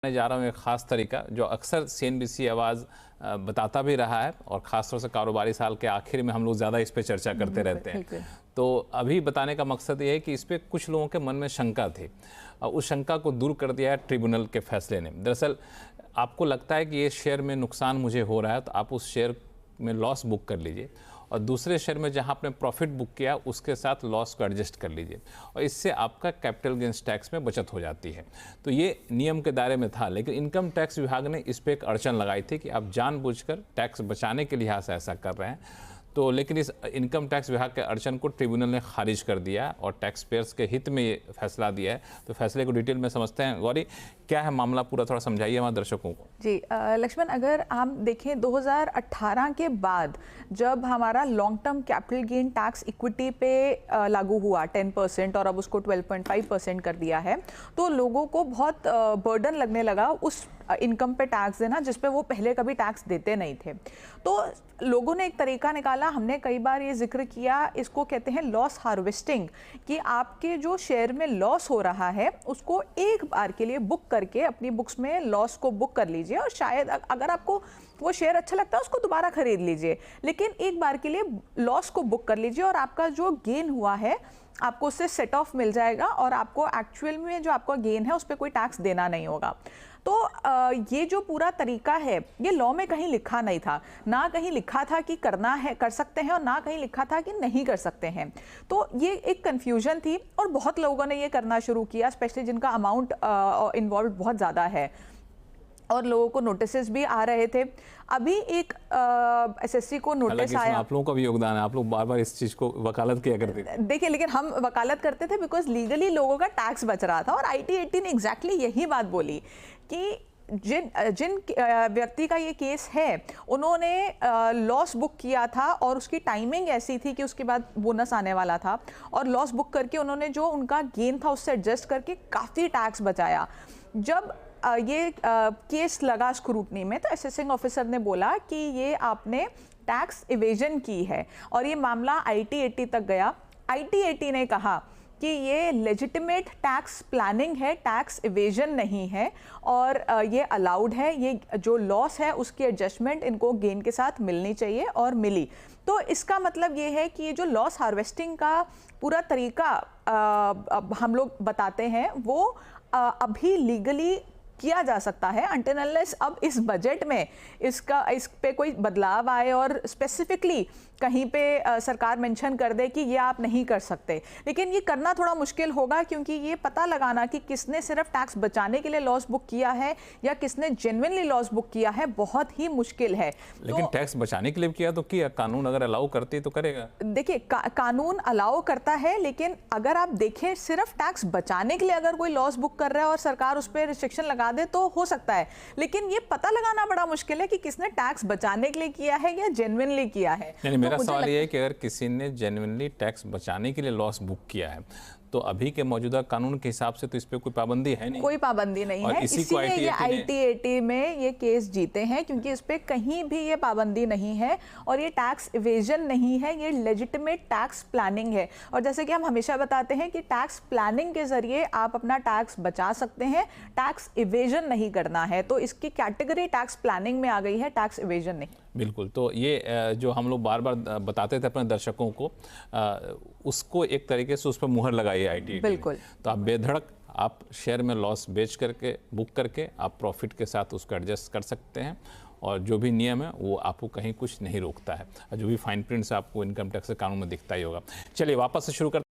मैं जा रहा हूँ एक ख़ास तरीका जो अक्सर सीएनबीसी आवाज़ बताता भी रहा है और ख़ासतौर से कारोबारी साल के आखिर में हम लोग ज़्यादा इस पे चर्चा करते रहते हैं। तो अभी बताने का मकसद ये है कि इस पे कुछ लोगों के मन में शंका थी और उस शंका को दूर कर दिया है ट्रिब्यूनल के फैसले ने। दरअसल आपको लगता है कि ये शेयर में नुकसान मुझे हो रहा है तो आप उस शेयर में लॉस बुक कर लीजिए और दूसरे शेयर में जहां आपने प्रॉफिट बुक किया उसके साथ लॉस को एडजस्ट कर लीजिए और इससे आपका कैपिटल गेंस टैक्स में बचत हो जाती है। तो ये नियम के दायरे में था, लेकिन इनकम टैक्स विभाग ने इस पर एक अड़चन लगाई थी कि आप जानबूझकर टैक्स बचाने के लिहाज से ऐसा कर रहे हैं। तो लेकिन इस इनकम टैक्स विभाग के अड़चन को ट्रिब्यूनल ने खारिज कर दिया और टैक्स पेयर्स के हित में ये फैसला दिया है। तो फैसले को डिटेल में समझते हैं। गौरी, क्या है मामला, पूरा थोड़ा समझाइए हमारे दर्शकों को। जी लक्ष्मण, अगर हम देखें 2018 के बाद जब हमारा long term capital gain tax equity पे लागू हुआ 10% और अब उसको 12.5% कर दिया है, तो लोगों को बहुत बर्डन लगने लगा उस इनकम पे टैक्स देना जिस पे वो पहले कभी टैक्स देते नहीं थे। तो लोगों ने एक तरीका निकाला, हमने कई बार ये जिक्र किया, इसको कहते हैं लॉस हार्वेस्टिंग, कि आपके जो शेयर में लॉस हो रहा है उसको एक बार के लिए बुक करके अपनी बुक्स में लॉस को बुक कर लीजिए और शायद अगर आपको वो शेयर अच्छा लगता है उसको दोबारा खरीद लीजिए, लेकिन एक बार के लिए लॉस को बुक कर लीजिए और आपका जो गेन हुआ है आपको उससे सेट ऑफ मिल जाएगा और आपको एक्चुअल में जो आपका गेन है उस पर कोई टैक्स देना नहीं होगा। तो ये जो पूरा तरीका है ये लॉ में कहीं लिखा नहीं था, ना कहीं लिखा था कि करना है कर सकते हैं और ना कहीं लिखा था कि नहीं कर सकते हैं। तो ये एक कन्फ्यूजन थी और बहुत लोगों ने ये करना शुरू किया, स्पेशली जिनका अमाउंट इन्वॉल्व बहुत ज़्यादा है और लोगों को नोटिसेस भी आ रहे थे। अभी एक एसएससी को नोटिस आया। आप लोगों का भी योगदान है, आप लोग बार बार इस चीज़ को वकालत किया करते थे। देखिए, लेकिन हम वकालत करते थे बिकॉज लीगली लोगों का टैक्स बच रहा था और IT/80 ने एग्जैक्टली यही बात बोली कि जिन व्यक्ति का ये केस है उन्होंने लॉस बुक किया था और उसकी टाइमिंग ऐसी थी कि उसके बाद बोनस आने वाला था और लॉस बुक करके उन्होंने जो उनका गेन था उससे एडजस्ट करके काफ़ी टैक्स बचाया। जब ये केस लगा स्क्रूटनी में तो असेसिंग ऑफिसर ने बोला कि ये आपने टैक्स इवेजन की है और ये मामला IT/80 तक गया। IT/80 ने कहा कि ये लेजिटिमेट टैक्स प्लानिंग है, टैक्स इवेजन नहीं है और ये अलाउड है, ये जो लॉस है उसकी एडजस्टमेंट इनको गेन के साथ मिलनी चाहिए और मिली। तो इसका मतलब ये है कि ये जो लॉस हार्वेस्टिंग का पूरा तरीका हम लोग बताते हैं वो अभी लीगली किया जा सकता है अनटिल अनलेस अब इस बजट में इस पे कोई बदलाव आए और स्पेसिफिकली कहीं पे सरकार मेंशन कर दे कि ये आप नहीं कर सकते। लेकिन ये करना थोड़ा मुश्किल होगा क्योंकि ये पता लगाना कि किसने सिर्फ टैक्स बचाने के लिए लॉस बुक किया है या किसने जेन्युइनली लॉस बुक किया है बहुत ही मुश्किल है। लेकिन तो टैक्स बचाने के लिए किया तो किया, कानून अगर अलाउ करती तो करेगा। देखिए कानून अलाउ करता है, लेकिन अगर आप देखें सिर्फ टैक्स बचाने के लिए अगर कोई लॉस बुक कर रहा है और सरकार उस पर रिस्ट्रिक्शन लगा दे तो हो सकता है, लेकिन ये पता लगाना बड़ा मुश्किल है कि किसने टैक्स बचाने के लिए किया है या जेन्युइनली किया है। मेरा सवाल ये है कि अगर किसी ने जेन्युइनली टैक्स बचाने के लिए लॉस बुक किया है तो अभी के मौजूदा कानून के हिसाब से तो इस पे कोई पाबंदी है नहीं, कोई पाबंदी नहीं है। इसीलिए ये IT/80 में ये केस जीते हैं क्योंकि इस पे कहीं भी ये पाबंदी नहीं है और ये टैक्स इवेजन नहीं है, ये लेजिटिमेट टैक्स प्लानिंग है। और जैसे कि हम हमेशा बताते हैं कि टैक्स प्लानिंग के जरिए आप अपना टैक्स बचा सकते हैं, टैक्स इवेजन नहीं करना है। तो इसकी कैटेगरी टैक्स प्लानिंग में आ गई है, टैक्स इवेजन नहीं। बिल्कुल। तो ये जो हम लोग बार बार बताते थे अपने दर्शकों को, उसको एक तरीके से उस पर मुहर लगाई IT। बिल्कुल। तो आप बेधड़क आप शेयर में लॉस बेच करके बुक करके आप प्रॉफिट के साथ उसको एडजस्ट कर सकते हैं और जो भी नियम है वो आपको कहीं कुछ नहीं रोकता है और जो भी फाइन प्रिंट्स आपको इनकम टैक्स के कानून में दिखता ही होगा। चलिए वापस से शुरू करते हैं।